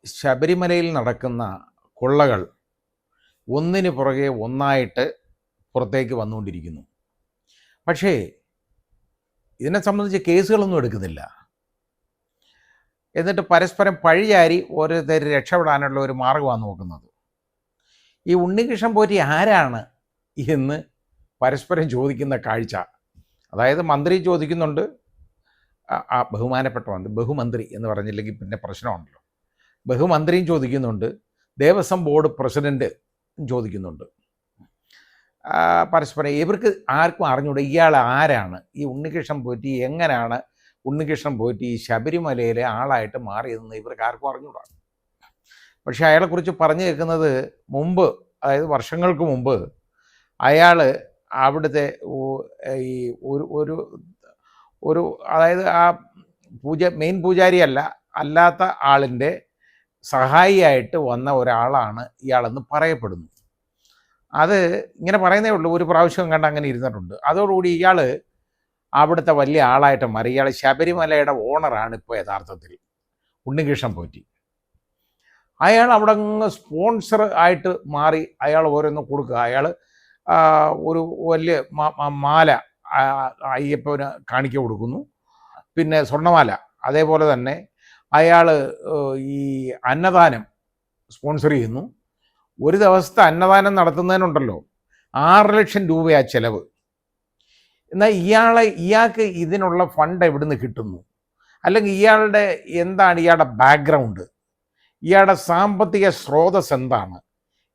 ശബരിമലയിൽ നടക്കുന്ന കൊള്ളകൾ ഒന്നിന് പുറകെ ഒന്നായിട്ട് പുറത്തേക്ക് വന്നുകൊണ്ടിരിക്കുന്നു. പക്ഷേ ഇതിനെ സംബന്ധിച്ച് കേസുകളൊന്നും എടുക്കുന്നില്ല. എന്നിട്ട് പരസ്പരം പഴിചാരി ഓരോരുത്തർ രക്ഷപ്പെടാനുള്ള ഒരു മാർഗമാണ് നോക്കുന്നത്. ഈ ഉണ്ണികൃഷ്ണൻ പോറ്റി ആരാണ് എന്ന് പരസ്പരം ചോദിക്കുന്ന കാഴ്ച, അതായത് മന്ത്രി ചോദിക്കുന്നുണ്ട്, ആ ബഹുമാനപ്പെട്ട ബഹുമന്ത്രി എന്ന് പറഞ്ഞില്ലെങ്കിൽ പിന്നെ പ്രശ്നമുണ്ടല്ലോ, ബഹുമന്ത്രിയും ചോദിക്കുന്നുണ്ട്, ദേവസ്വം ബോർഡ് പ്രസിഡന്റ് ചോദിക്കുന്നുണ്ട്. പരസ്പരം ഇവർക്ക് ആർക്കും അറിഞ്ഞൂടെ ഇയാൾ ആരാണ്, ഈ ഉണ്ണികൃഷ്ണൻ പോറ്റി എങ്ങനെയാണ് ഉണ്ണികൃഷ്ണൻ പോറ്റി ഈ ശബരിമലയിലെ ആളായിട്ട് മാറിയതെന്ന് ഇവർക്ക് ആർക്കും അറിഞ്ഞൂടാ. പക്ഷെ അയാളെക്കുറിച്ച് പറഞ്ഞു കേൾക്കുന്നത് മുമ്പ്, അതായത് വർഷങ്ങൾക്ക് മുമ്പ് അയാൾ അവിടുത്തെ ഈ ഒരു ഒരു അതായത് ആ മെയിൻ പൂജാരിയല്ല, അല്ലാത്ത ആളിൻ്റെ സഹായിയായിട്ട് വന്ന ഒരാളാണ് ഇയാളെന്ന് പറയപ്പെടുന്നു. അത് ഇങ്ങനെ പറയുന്നേ ഉള്ളൂ, ഒരു പ്രാവശ്യം കണ്ട് അങ്ങനെ ഇരുന്നിട്ടുണ്ട്. അതോടുകൂടി ഇയാൾ അവിടുത്തെ വലിയ ആളായിട്ട് മാറി. ഇയാൾ ശബരിമലയുടെ ഓണറാണ് ഇപ്പോൾ യഥാർത്ഥത്തിൽ ഉണ്ണികൃഷ്ണൻ പോറ്റി. അയാൾ അവിടെ അങ്ങ് സ്പോൺസർ ആയിട്ട് മാറി. അയാൾ ഓരോന്ന് കൊടുക്കുക. അയാൾ ഒരു വലിയ മാല അയ്യപ്പന് കാണിക്ക കൊടുക്കുന്നു, പിന്നെ സ്വർണ്ണമാല. അതേപോലെ തന്നെ അയാൾ ഈ അന്നദാനം സ്പോൺസർ ചെയ്യുന്നു. ഒരു ദിവസത്തെ അന്നദാനം നടത്തുന്നതിനുണ്ടല്ലോ 6 ലക്ഷം രൂപയാ ചെലവ്. എന്നാൽ ഇയാൾക്ക് ഇതിനുള്ള ഫണ്ട് എവിടുന്ന് കിട്ടുന്നു, അല്ലെങ്കിൽ ഇയാളുടെ എന്താണ് ഇയാളുടെ ബാക്ക്ഗ്രൗണ്ട്, ഇയാളുടെ സാമ്പത്തിക സ്രോതസ് എന്താണ്,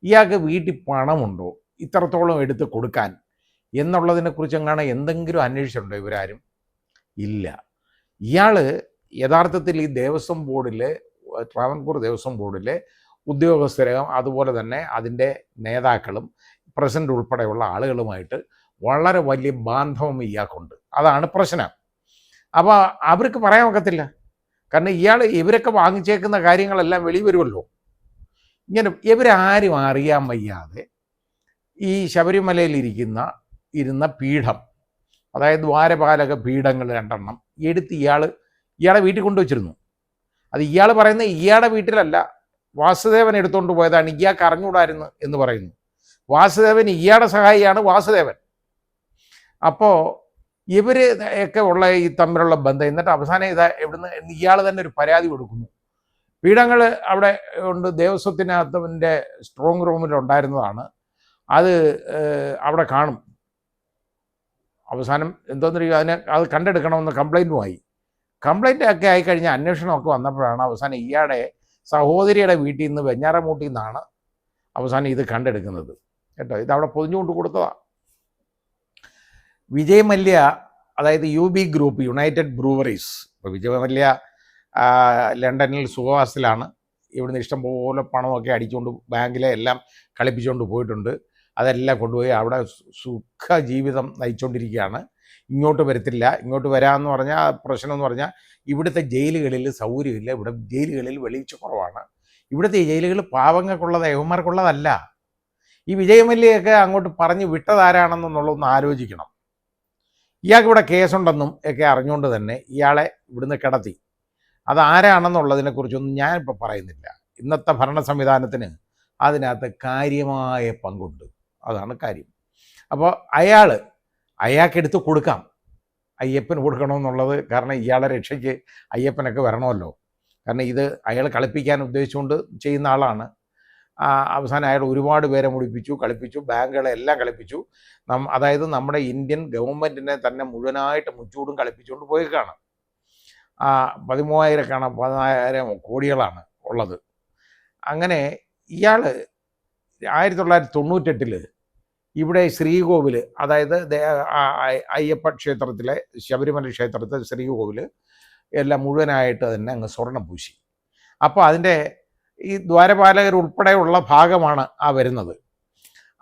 ഇയാൾക്ക് വീട്ടിൽ പണമുണ്ടോ ഇത്രത്തോളം എടുത്ത് കൊടുക്കാൻ എന്നുള്ളതിനെക്കുറിച്ച് എങ്ങാണ് എന്തെങ്കിലും അന്വേഷിച്ചിട്ടുണ്ടോ ഇവരാരും? ഇല്ല. ഇയാൾ യഥാർത്ഥത്തിൽ ഈ ദേവസ്വം ബോർഡിലെ, ട്രാവൻകൂർ ദേവസ്വം ബോർഡിലെ ഉദ്യോഗസ്ഥരും അതുപോലെ തന്നെ അതിൻ്റെ നേതാക്കളും പ്രസിഡന്റ് ഉൾപ്പെടെയുള്ള ആളുകളുമായിട്ട് വളരെ വലിയ ബാന്ധവം ഇയാൾക്കുണ്ട്. അതാണ് പ്രശ്നം. അപ്പോൾ അവർക്ക് പറയാൻ ഒക്കത്തില്ല. കാരണം ഇവരൊക്കെ വാങ്ങിച്ചേക്കുന്ന കാര്യങ്ങളെല്ലാം വെളി വരുമല്ലോ. ഇങ്ങനെ ഇവരാരും അറിയാൻ വയ്യാതെ ഈ ശബരിമലയിൽ ഇരുന്ന പീഠം, അതായത് ദ്വാരപാലക പീഠങ്ങൾ 2 എടുത്ത് ഇയാളെ വീട്ടിൽ കൊണ്ടുവച്ചിരുന്നു. അത് ഇയാൾ പറയുന്ന ഇയാളുടെ വീട്ടിലല്ല, വാസുദേവൻ എടുത്തുകൊണ്ട് പോയതാണ്, ഇയാൾക്ക് അറിഞ്ഞുകൂടായിരുന്നു എന്ന് പറയുന്നു. വാസുദേവൻ ഇയാളുടെ സഹായിയാണ് വാസുദേവൻ. അപ്പോൾ ഇവർ ഒക്കെ ഉള്ള ഈ തമ്മിലുള്ള ബന്ധം, എന്നിട്ട് അവസാനം എവിടുന്ന് ഇയാൾ തന്നെ ഒരു പരാതി കൊടുക്കുന്നു. പീഠങ്ങൾ അവിടെ ഉണ്ട്, ദേവസ്വത്തിനകത്തവൻ്റെ സ്ട്രോങ് റൂമിലുണ്ടായിരുന്നതാണ്. അത് അവിടെ കാണും. അവസാനം എന്തോന്നിരിക്കും, അത് കണ്ടെടുക്കണമെന്ന് കംപ്ലൈൻറ്റ് ഒക്കെ ആയിക്കഴിഞ്ഞാൽ അന്വേഷണമൊക്കെ വന്നപ്പോഴാണ് അവസാനം ഇയാളുടെ സഹോദരിയുടെ വീട്ടിൽ നിന്ന് വെഞ്ഞാറമൂട്ടിൽ നിന്നാണ് അവസാനം ഇത് കണ്ടെടുക്കുന്നത് കേട്ടോ. ഇതവിടെ പൊതിഞ്ഞുകൊണ്ട് കൊടുത്തതാണ്. വിജയ് മല്യ, അതായത് UB ഗ്രൂപ്പ്, യുണൈറ്റഡ് ബ്രൂവറീസ്. ഇപ്പോൾ വിജയ് മല്യ ലണ്ടനിൽ സുഖവാസത്തിലാണ്. ഇവിടുന്ന് ഇഷ്ടംപോലെ പണമൊക്കെ അടിച്ചുകൊണ്ട് ബാങ്കിലെ എല്ലാം കളിപ്പിച്ചുകൊണ്ട് പോയിട്ടുണ്ട്. അതെല്ലാം കൊണ്ടുപോയി അവിടെ സുഖ ജീവിതം നയിച്ചുകൊണ്ടിരിക്കുകയാണ്. ഇങ്ങോട്ട് വരത്തില്ല. ഇങ്ങോട്ട് വരാമെന്ന് പറഞ്ഞാൽ പ്രശ്നം എന്ന് പറഞ്ഞാൽ ഇവിടുത്തെ ജയിലുകളിൽ സൗകര്യമില്ല. ഇവിടെ ജയിലുകളിൽ വെളിച്ച കുറവാണ്. ഇവിടുത്തെ ജയിലുകൾ പാവങ്ങൾക്കുള്ളത്, യവന്മാർക്കുള്ളതല്ല. ഈ വിജയമല്യയൊക്കെ അങ്ങോട്ട് പറഞ്ഞ് വിട്ടതാരാണെന്നുള്ളതൊന്ന് ആലോചിക്കണം. ഇയാൾക്ക് ഇവിടെ കേസുണ്ടെന്നും ഒക്കെ അറിഞ്ഞുകൊണ്ട് തന്നെ ഇയാളെ ഇവിടുന്ന് കിടത്തി. അതാരാണെന്നുള്ളതിനെക്കുറിച്ചൊന്നും ഞാനിപ്പോൾ പറയുന്നില്ല. ഇന്നത്തെ ഭരണ സംവിധാനത്തിന് അതിനകത്ത് കാര്യമായ പങ്കുണ്ട്. അതാണ് കാര്യം. അപ്പോൾ അയാൾക്കെടുത്ത് കൊടുക്കാം, അയ്യപ്പന് കൊടുക്കണമെന്നുള്ളത്. കാരണം ഇയാളെ രക്ഷയ്ക്ക് അയ്യപ്പനൊക്കെ വരണമല്ലോ. കാരണം ഇത് അയാൾ കളിപ്പിക്കാൻ ഉദ്ദേശിച്ചുകൊണ്ട് ചെയ്യുന്ന ആളാണ്. അവസാനം അയാൾ ഒരുപാട് പേരെ മുടിപ്പിച്ചു, കളിപ്പിച്ചു, ബാങ്കുകളെല്ലാം കളിപ്പിച്ചു. അതായത് നമ്മുടെ ഇന്ത്യൻ ഗവൺമെൻറ്റിനെ തന്നെ മുഴുവനായിട്ട് മുച്ചൂടും കളിപ്പിച്ചുകൊണ്ട് പോയേക്കാണ്. 13,000 കോടികളാണ് ഉള്ളത്. അങ്ങനെ ഇയാൾ 1998 ഇവിടെ ശ്രീകോവിൽ, അതായത് അയ്യപ്പ ക്ഷേത്രത്തിലെ, ശബരിമല ക്ഷേത്രത്തിലെ ശ്രീകോവിൽ എല്ലാം മുഴുവനായിട്ട് തന്നെ അങ്ങ് സ്വർണം പൂശി. അപ്പോൾ അതിൻ്റെ ഈ ദ്വാരപാലകർ ഉൾപ്പെടെയുള്ള ഭാഗമാണ് വരുന്നത്.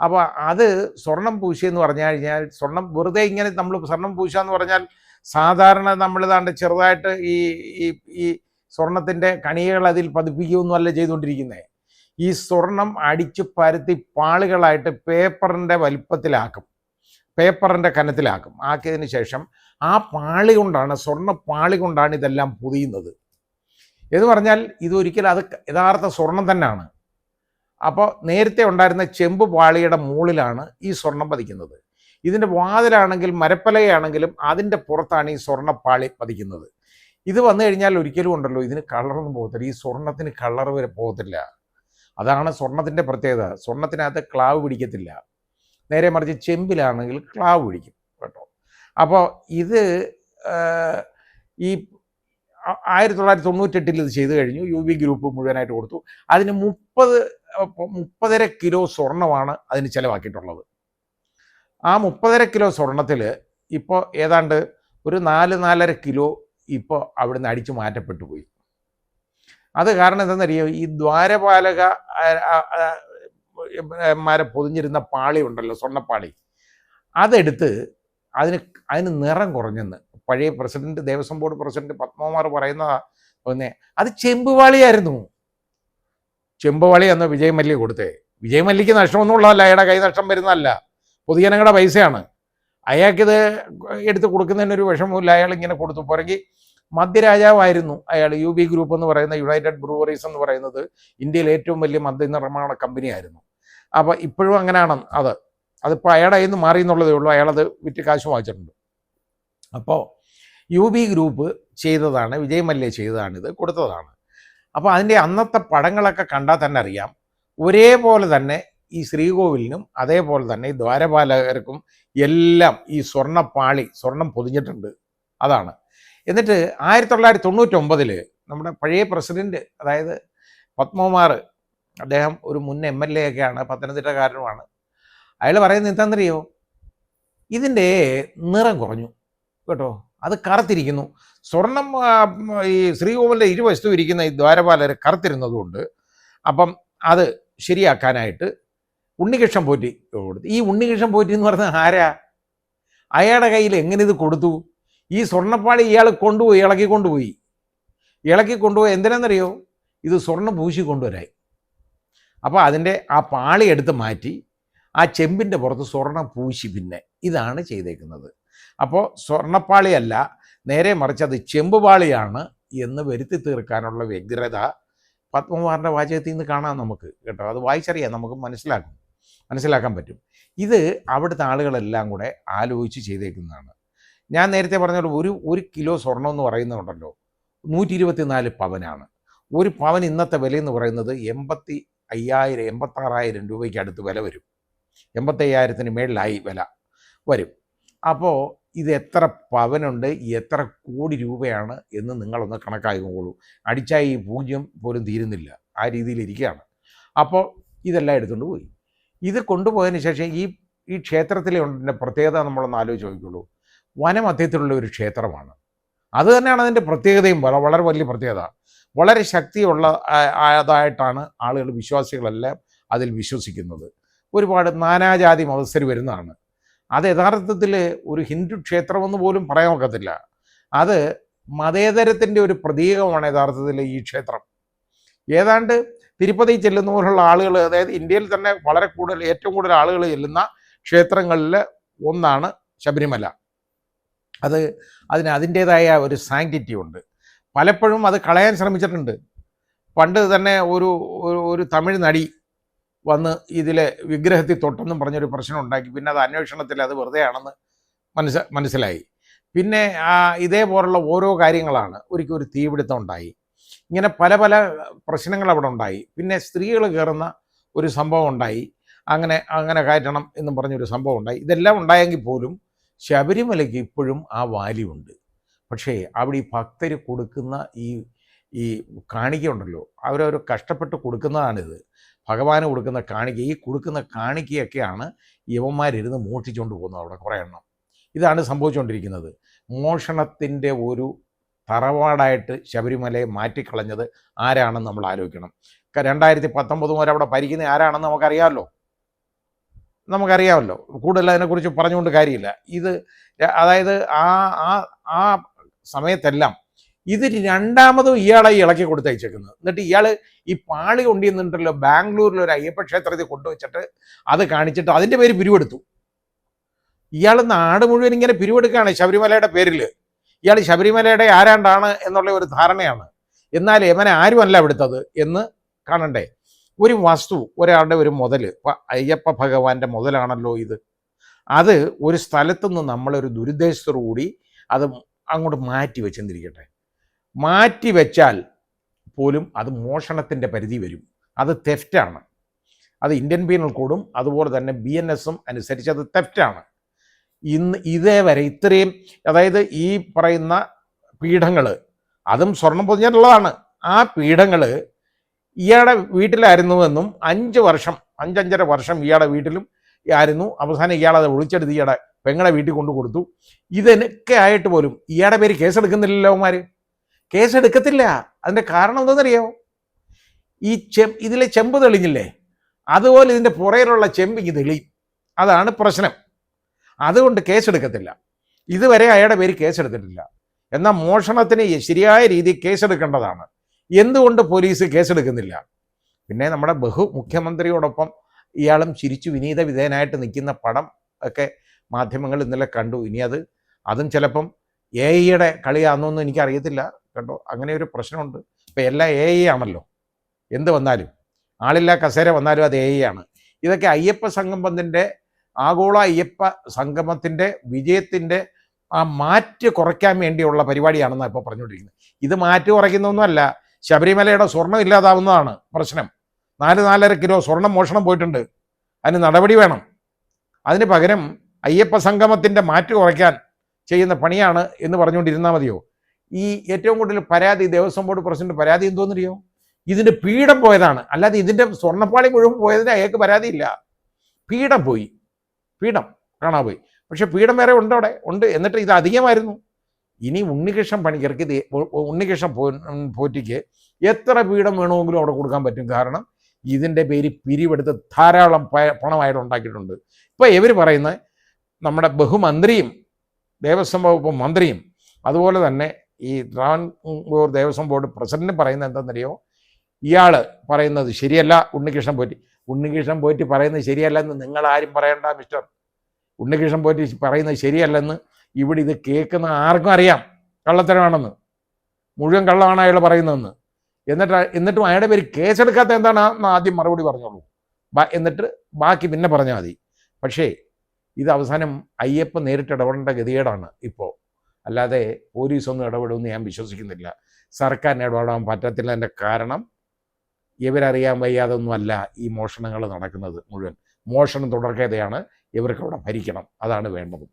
അപ്പോൾ അത് സ്വർണം പൂശിയെന്ന് പറഞ്ഞു കഴിഞ്ഞാൽ, സ്വർണം വെറുതെ ഇങ്ങനെ നമ്മൾ സ്വർണം പൂശുക എന്ന് പറഞ്ഞാൽ സാധാരണ നമ്മളിതാണ്ട് ചെറുതായിട്ട് ഈ സ്വർണത്തിൻ്റെ കണികകൾ അതിൽ പതിപ്പിക്കുകയൊന്നുമല്ല ചെയ്തുകൊണ്ടിരിക്കുന്നത്. ഈ സ്വർണം അടിച്ച് പരത്തി പാളികളായിട്ട് പേപ്പറിൻ്റെ വലിപ്പത്തിലാക്കും, പേപ്പറിൻ്റെ കനത്തിലാക്കും. ആക്കിയതിന് ശേഷം ആ പാളി കൊണ്ടാണ്, സ്വർണ്ണ പാളി കൊണ്ടാണ് ഇതെല്ലാം പൊതിയുന്നത്. എന്ന് പറഞ്ഞാൽ ഇതൊരിക്കലും അത് യഥാർത്ഥ സ്വർണം തന്നെയാണ്. അപ്പോൾ നേരത്തെ ഉണ്ടായിരുന്ന ചെമ്പ് പാളിയുടെ മുകളിലാണ് ഈ സ്വർണം പതിക്കുന്നത്. ഇതിൻ്റെ വാതിലാണെങ്കിൽ മരപ്പലകയാണെങ്കിലും അതിൻ്റെ പുറത്താണ് ഈ സ്വർണ്ണപ്പാളി പതിക്കുന്നത്. ഇത് വന്നു കഴിഞ്ഞാൽ ഒരിക്കലും ഉണ്ടല്ലോ ഇതിന് കളറൊന്നും പോകത്തില്ല, ഈ സ്വർണത്തിന് കളർ വരെ പോകത്തില്ല. അതാണ് സ്വർണത്തിൻ്റെ പ്രത്യേകത. സ്വർണത്തിനകത്ത് ക്ലാവ് പിടിക്കത്തില്ല, നേരെ മറിച്ച് ചെമ്പിലാണെങ്കിൽ ക്ലാവ് പിടിക്കും കേട്ടോ. അപ്പോൾ ഇത് ഈ 1998 ഇത് ചെയ്തു കഴിഞ്ഞു. UB ഗ്രൂപ്പ് മുഴുവനായിട്ട് കൊടുത്തു. അതിന് 30.5 കിലോ സ്വർണമാണ് അതിന് ചിലവാക്കിയിട്ടുള്ളത്. ആ 30.5 കിലോ സ്വർണത്തിൽ ഇപ്പോൾ ഏതാണ്ട് ഒരു 4-4.5 കിലോ ഇപ്പോൾ അവിടുന്ന് അടിച്ചു മാറ്റപ്പെട്ടു പോയി. അത് കാരണം എന്താണെന്നറിയോ, ഈ ദ്വാരപാലകന്മാരെ പൊതിഞ്ഞിരുന്ന പാളി ഉണ്ടല്ലോ, സ്വർണ്ണപ്പാളി, അതെടുത്ത് അതിന് നിറം കുറഞ്ഞെന്ന് പഴയ president, Devaswom board president Padmakumar പറയുന്ന ഒന്നേ, അത് ചെമ്പുപാളിയായിരുന്നു. ചെമ്പുപാളി എന്ന് വിജയ് മല്യ കൊടുത്തേ. വിജയ് മല്യക്ക് നഷ്ടമൊന്നും ഉള്ളതല്ല, അയാളുടെ കൈ നഷ്ടം വരുന്നതല്ല, പൊതുജനങ്ങളുടെ പൈസയാണ്. അയാൾക്കിത് എടുത്ത് കൊടുക്കുന്നതിനൊരു വിഷമമില്ല, അയാൾ ഇങ്ങനെ കൊടുത്തു. പുറകെ മദ്യരാജാവായിരുന്നു അയാൾ. UB ഗ്രൂപ്പ് എന്ന് പറയുന്ന യുണൈറ്റഡ് ബ്രൂവറീസ് എന്ന് പറയുന്നത് ഇന്ത്യയിലെ ഏറ്റവും വലിയ മദ്യനിർമ്മാണ കമ്പനിയായിരുന്നു. അപ്പോൾ ഇപ്പോഴും അങ്ങനെയാണ്. അതിപ്പോൾ അയാളുടെ കയ്യിൽ നിന്ന് മാറി എന്നുള്ളതേ ഉള്ളൂ. അയാളത് വിറ്റ് കാശ് വാങ്ങിച്ചിട്ടുണ്ട്. അപ്പോൾ UB ഗ്രൂപ്പ് ചെയ്തതാണ്, വിജയ് മല്യ ചെയ്തതാണിത്, കൊടുത്തതാണ്. അപ്പോൾ അതിൻ്റെ അന്നത്തെ പടങ്ങളൊക്കെ കണ്ടാൽ തന്നെ അറിയാം, ഒരേപോലെ തന്നെ ഈ ശ്രീകോവിലിനും അതേപോലെ തന്നെ ഈ ദ്വാരപാലകർക്കും എല്ലാം ഈ സ്വർണ്ണപ്പാളി, സ്വർണം പൊതിഞ്ഞിട്ടുണ്ട്. അതാണ്. എന്നിട്ട് 1999 നമ്മുടെ പഴയ പ്രസിഡന്റ്, അതായത് പത്മകുമാർ, അദ്ദേഹം ഒരു മുൻ MLA ഒക്കെയാണ്, പത്തനംതിട്ടക്കാരനുമാണ്. അയാൾ പറയുന്നത് എന്താണെന്നറിയോ, ഇതിൻ്റെ നിറം കുറഞ്ഞു കേട്ടോ, അത് കറുത്തിരിക്കുന്നു. സ്വർണം ഈ ശ്രീകോവിലിൻ്റെ ഇരുവശത്തും ഇരിക്കുന്ന ഈ ദ്വാരപാലകർ കറുത്തിരുന്നതുകൊണ്ട് അപ്പം അത് ശരിയാക്കാനായിട്ട് ഉണ്ണികൃഷ്ണൻ പോറ്റി കൊടുത്തു. ഈ ഉണ്ണികൃഷ്ണൻ പോറ്റി എന്ന് പറഞ്ഞാൽ ആരാ? അയാളുടെ കയ്യിൽ എങ്ങനെ ഇത് കൊടുത്തു? ഈ സ്വർണ്ണപ്പാളി ഇയാൾ കൊണ്ടുപോയി, ഇളക്കി കൊണ്ടുപോയി എന്തിനാണെന്നറിയോ, ഇത് സ്വർണ്ണം പൂശി കൊണ്ടുവരായി. അപ്പോൾ അതിൻ്റെ ആ പാളി എടുത്ത് മാറ്റി ആ ചെമ്പിൻ്റെ പുറത്ത് സ്വർണ്ണം പൂശി പിന്നെ ഇതാണ് ചെയ്തേക്കുന്നത്. അപ്പോൾ സ്വർണ്ണപ്പാളിയല്ല, നേരെ മറിച്ച് അത് ചെമ്പുപാളിയാണ് എന്ന് വരുത്തി തീർക്കാനുള്ള വ്യഗ്രത പത്മകുമാറിൻ്റെ വാചകത്തിൽ നിന്ന് കാണാം നമുക്ക് കേട്ടോ. അത് വായിച്ചറിയാം, നമുക്ക് മനസ്സിലാക്കാൻ പറ്റും. ഇത് അവിടുത്തെ ആളുകളെല്ലാം കൂടെ ആലോചിച്ച് ചെയ്തേക്കുന്നതാണ്. ഞാൻ നേരത്തെ പറഞ്ഞ ഒരു കിലോ സ്വർണം എന്ന് പറയുന്നുണ്ടല്ലോ 124 പവനാണ്. ഒരു പവൻ ഇന്നത്തെ വിലയെന്ന് പറയുന്നത് 86,000 രൂപയ്ക്ക് അടുത്ത് വില വരും. 85,000-ന് മേളിലായി വില വരും. അപ്പോൾ ഇത് എത്ര പവനുണ്ട്, എത്ര കോടി രൂപയാണ് എന്ന് നിങ്ങളൊന്ന് കണക്കാക്കിക്കോളൂ. അടിച്ചാൽ ഈ പൂജ്യം പോലും തീരുന്നില്ല, ആ രീതിയിലിരിക്കുകയാണ്. അപ്പോൾ ഇതെല്ലാം എടുത്തുകൊണ്ട് പോയി. ഇത് കൊണ്ടുപോയതിന് ശേഷം ഈ ക്ഷേത്രത്തിലെ ഉണ്ടതിൻ്റെ പ്രത്യേകത നമ്മളൊന്ന് ആലോചിച്ച് നോക്കിക്കോളൂ. വനമധ്യത്തിലുള്ള ഒരു ക്ഷേത്രമാണ്. അത് തന്നെയാണ് അതിൻ്റെ പ്രത്യേകതയും, വളരെ വലിയ പ്രത്യേകത. വളരെ ശക്തിയുള്ള ആയതായിട്ടാണ് ആളുകൾ, വിശ്വാസികളെല്ലാം അതിൽ വിശ്വസിക്കുന്നത്. ഒരുപാട് നാനാജാതി മതസ്ഥർ വരുന്നതാണ്. അത് യഥാർത്ഥത്തിൽ ഒരു ഹിന്ദു ക്ഷേത്രമെന്ന് പോലും പറയാൻ ഒക്കത്തില്ല. അത് മതേതരത്തിൻ്റെ ഒരു പ്രതീകമാണ് യഥാർത്ഥത്തിൽ ഈ ക്ഷേത്രം. ഏതാണ്ട് തിരുപ്പതി ചെല്ലുന്ന പോലുള്ള ആളുകൾ, അതായത് ഇന്ത്യയിൽ തന്നെ ഏറ്റവും കൂടുതൽ ആളുകൾ ചെല്ലുന്ന ക്ഷേത്രങ്ങളിൽ ഒന്നാണ് ശബരിമല. അതിൻ്റേതായ ഒരു സാങ്ക്ടിറ്റി ഉണ്ട്. പലപ്പോഴും അത് കളയാൻ ശ്രമിച്ചിട്ടുണ്ട്. പണ്ട് തന്നെ ഒരു തമിഴ് നടി വന്ന് ഇതിൽ വിഗ്രഹത്തിൽ തൊട്ടെന്നും പറഞ്ഞൊരു പ്രശ്നം ഉണ്ടാക്കി. പിന്നെ അത് അന്വേഷണത്തിൽ അത് വെറുതെയാണെന്ന് മനസ്സിലായി. പിന്നെ ഇതേപോലുള്ള ഓരോ കാര്യങ്ങളാണ്. ഒരിക്കൽ ഒരു തീപിടുത്തം ഉണ്ടായി. ഇങ്ങനെ പല പ്രശ്നങ്ങൾ അവിടെ ഉണ്ടായി. പിന്നെ സ്ത്രീകൾ കയറുന്ന ഒരു സംഭവം ഉണ്ടായി. അങ്ങനെ കയറ്റണം എന്നും പറഞ്ഞൊരു സംഭവം ഉണ്ടായി. ഇതെല്ലാം ഉണ്ടായെങ്കിൽ പോലും ശബരിമലയ്ക്ക് ഇപ്പോഴും ആ വാല്യുണ്ട്. പക്ഷേ അവിടെ ഈ ഭക്തർ കൊടുക്കുന്ന ഈ കാണിക്കയുണ്ടല്ലോ, അവരവർ കഷ്ടപ്പെട്ട് കൊടുക്കുന്നതാണിത്. ഭഗവാന് കൊടുക്കുന്ന കാണിക്ക, ഈ കൊടുക്കുന്ന കാണിക്കയൊക്കെയാണ് യവന്മാരിരുന്ന് മോഷ്ടിച്ചുകൊണ്ട് പോകുന്നത് അവിടെ കുറേ എണ്ണം. ഇതാണ് സംഭവിച്ചുകൊണ്ടിരിക്കുന്നത്. മോഷണത്തിൻ്റെ ഒരു തറവാടായിട്ട് ശബരിമലയെ മാറ്റിക്കളഞ്ഞത് ആരാണെന്ന് നമ്മൾ ആലോചിക്കണം. 2019 വരെ അവിടെ ഭരിക്കുന്ന ആരാണെന്ന് നമുക്കറിയാമല്ലോ. കൂടുതൽ അതിനെക്കുറിച്ച് പറഞ്ഞുകൊണ്ട് കാര്യമില്ല. അതായത് ആ സമയത്തെല്ലാം ഇത് രണ്ടാമതും ഇയാളെ ഇളക്കി കൊടുത്തയച്ചേക്കുന്നത്. എന്നിട്ട് ഇയാൾ ഈ പാളി കൊണ്ടുവന്നിട്ടുണ്ടല്ലോ, ബാംഗ്ലൂരിൽ ഒരു അയ്യപ്പ ക്ഷേത്രത്തിൽ കൊണ്ടുവച്ചിട്ട് അത് കാണിച്ചിട്ട് അതിൻ്റെ പേര് പിരിവെടുത്തു. ഇയാൾ നാട് മുഴുവൻ ഇങ്ങനെ പിരിവെടുക്കുകയാണ് ശബരിമലയുടെ പേരിൽ. ഇയാൾ ശബരിമലയുടെ ആരാണ്ടാണ് എന്നുള്ള ഒരു ധാരണയാണ്. എന്നാൽ യമനെ ആരുമല്ല എടുത്തത് എന്ന് കാണണ്ടേ? ഒരു വസ്തു, ഒരാളുടെ ഒരു മുതൽ, ഇപ്പം അയ്യപ്പ ഭഗവാന്റെ മുതലാണല്ലോ ഇത്. അത് ഒരു സ്ഥലത്തുനിന്ന് നമ്മളൊരു ദുരുദ്ദേശത്തോടുകൂടി അത് അങ്ങോട്ട് മാറ്റി വെച്ചെന്നിരിക്കട്ടെ, മാറ്റി വെച്ചാൽ പോലും അത് മോഷണത്തിൻ്റെ പരിധി വരും. അത് തെഫ്റ്റാണ്. അത് ഇന്ത്യൻ പീനൽ കോഡും അതുപോലെ തന്നെ BNSഉം അനുസരിച്ച് അത് തെഫ്റ്റാണ്. ഇതേവരെ ഇത്രയും, അതായത് ഈ പറയുന്ന പീഠങ്ങൾ, അതും സ്വർണം പൊതിഞ്ഞിട്ടുള്ളതാണ്. ആ പീഠങ്ങൾ ഇയാളുടെ വീട്ടിലായിരുന്നുവെന്നും 5-5.5 വർഷം ഇയാളുടെ വീട്ടിലും ആയിരുന്നു. അവസാനം ഇയാളത് ഒളിച്ചെടുത്ത് ഇയാളുടെ പെങ്ങളെ വീട്ടിൽ കൊണ്ടു കൊടുത്തു. ഇതിനൊക്കെ ആയിട്ട് പോലും ഇയാളുടെ പേര് കേസെടുക്കുന്നില്ലല്ലോ അവന്മാർ. കേസെടുക്കത്തില്ല. അതിൻ്റെ കാരണം എന്താണെന്നറിയാമോ? ഈ ഇതിലെ ചെമ്പ് തെളിഞ്ഞില്ലേ, അതുപോലെ ഇതിൻ്റെ പുറയിലുള്ള ചെമ്പിങ് തെളിയും. അതാണ് പ്രശ്നം. അതുകൊണ്ട് കേസെടുക്കത്തില്ല. ഇതുവരെ അയാളുടെ പേര് കേസെടുത്തിട്ടില്ല. എന്നാൽ മോഷണത്തിന് ശരിയായ രീതിയിൽ കേസെടുക്കേണ്ടതാണ്. എന്തുകൊണ്ട് പോലീസ് കേസെടുക്കുന്നില്ല? പിന്നെ നമ്മുടെ മുഖ്യമന്ത്രിയോടൊപ്പം ഇയാളും ചിരിച്ചു വിനീത വിധേയനായിട്ട് നിൽക്കുന്ന പടം ഒക്കെ മാധ്യമങ്ങൾ ഇന്നലെ കണ്ടു. ഇനി അതും ചിലപ്പം AI കളിയാണെന്നൊന്നും എനിക്കറിയത്തില്ല കേട്ടോ. അങ്ങനെ ഒരു പ്രശ്നമുണ്ട്. ഇപ്പം എല്ലാം AI ആണല്ലോ. എന്ത് വന്നാലും, ആളില്ലാ കസേര വന്നാലും അത് AI ആണ്. ഇതൊക്കെ അയ്യപ്പ സംഗമത്തിൻ്റെ, ആഗോള അയ്യപ്പ സംഗമത്തിൻ്റെ വിജയത്തിൻ്റെ ആ മാറ്റ് കുറയ്ക്കാൻ വേണ്ടിയുള്ള പരിപാടിയാണെന്നാണ് ഇപ്പോൾ പറഞ്ഞുകൊണ്ടിരിക്കുന്നത്. ഇത് മാറ്റ് കുറയ്ക്കുന്നൊന്നുമല്ല, ശബരിമലയുടെ സ്വർണം ഇല്ലാതാവുന്നതാണ് പ്രശ്നം. 4-4.5 കിലോ സ്വർണം മോഷണം പോയിട്ടുണ്ട്. അതിന് നടപടി വേണം. അതിന് പകരം അയ്യപ്പ സംഗമത്തിൻ്റെ മാറ്റ് കുറയ്ക്കാൻ ചെയ്യുന്ന പണിയാണ് എന്ന് പറഞ്ഞുകൊണ്ടിരുന്നാൽ മതിയോ? ഈ ഏറ്റവും കൂടുതൽ പരാതി ദേവസ്വം ബോർഡ് പ്രസിഡന്റ് പരാതി എന്തോന്നറിയോ? ഇതിൻ്റെ പീഠം പോയതാണ്. അല്ലാതെ ഇതിൻ്റെ സ്വർണ്ണപ്പാളി മുഴുവൻ പോയതിന് അയാൾക്ക് പരാതിയില്ല. പീഠം പോയി, പീഠം കാണാൻ പോയി. പക്ഷെ പീഠം വേറെ ഉണ്ട്, അവിടെ ഉണ്ട്. എന്നിട്ട് ഇത് അധികമായിരുന്നു. ഇനി ഉണ്ണികൃഷ്ണൻ പണിക്കർക്ക്, ഉണ്ണികൃഷ്ണൻ പോറ്റിക്ക് എത്ര പീഠം വേണമെങ്കിലും അവിടെ കൊടുക്കാൻ പറ്റും. കാരണം ഇതിൻ്റെ പേര് പിരിവെടുത്ത് ധാരാളം പണമായിട്ട് ഉണ്ടാക്കിയിട്ടുണ്ട്. ഇപ്പോൾ ഇവർ പറയുന്നത് നമ്മുടെ ബഹുമന്ത്രിയും ദേവസ്വം വകുപ്പ് മന്ത്രിയും അതുപോലെ തന്നെ ഈ ട്രാവൻകൂർ ദേവസ്വം ബോർഡ് പ്രസിഡന്റ് പറയുന്നത് എന്താണെന്നറിയോ? ഇയാൾ പറയുന്നത് ശരിയല്ല, ഉണ്ണികൃഷ്ണൻ പോറ്റി പറയുന്നത് ശരിയല്ലെന്ന് നിങ്ങളാരും പറയണ്ട മിസ്റ്റർ. ഉണ്ണികൃഷ്ണൻ പോറ്റി പറയുന്നത് ശരിയല്ലെന്ന് ഇവിടെ ഇത് കേൾക്കുന്ന ആർക്കും അറിയാം കള്ളത്തരമാണെന്ന്. മുഴുവൻ കള്ളമാണ് അയാൾ പറയുന്നതെന്ന്. എന്നിട്ടും അയാളുടെ പേര് കേസെടുക്കാത്ത എന്താണെന്ന് ആദ്യം മറുപടി പറഞ്ഞോളൂ. എന്നിട്ട് ബാക്കി പിന്നെ പറഞ്ഞാൽ മതി. പക്ഷേ ഇത് അവസാനം അയ്യപ്പൻ നേരിട്ട് ഇടപെടേണ്ട ഗതികേടാണ് ഇപ്പോൾ. അല്ലാതെ പോലീസൊന്നും ഇടപെടുമെന്ന് ഞാൻ വിശ്വസിക്കുന്നില്ല. സർക്കാരിന് ഇടപെടാൻ പറ്റത്തില്ല. എൻ്റെ കാരണം ഇവരറിയാൻ വയ്യാതൊന്നുമല്ല ഈ മോഷണങ്ങൾ നടക്കുന്നത്. മുഴുവൻ മോഷണം തുടർക്കഥയാണ്. ഇവർക്ക് അവിടെ ഭരിക്കണം. അതാണ് വേണ്ടത്.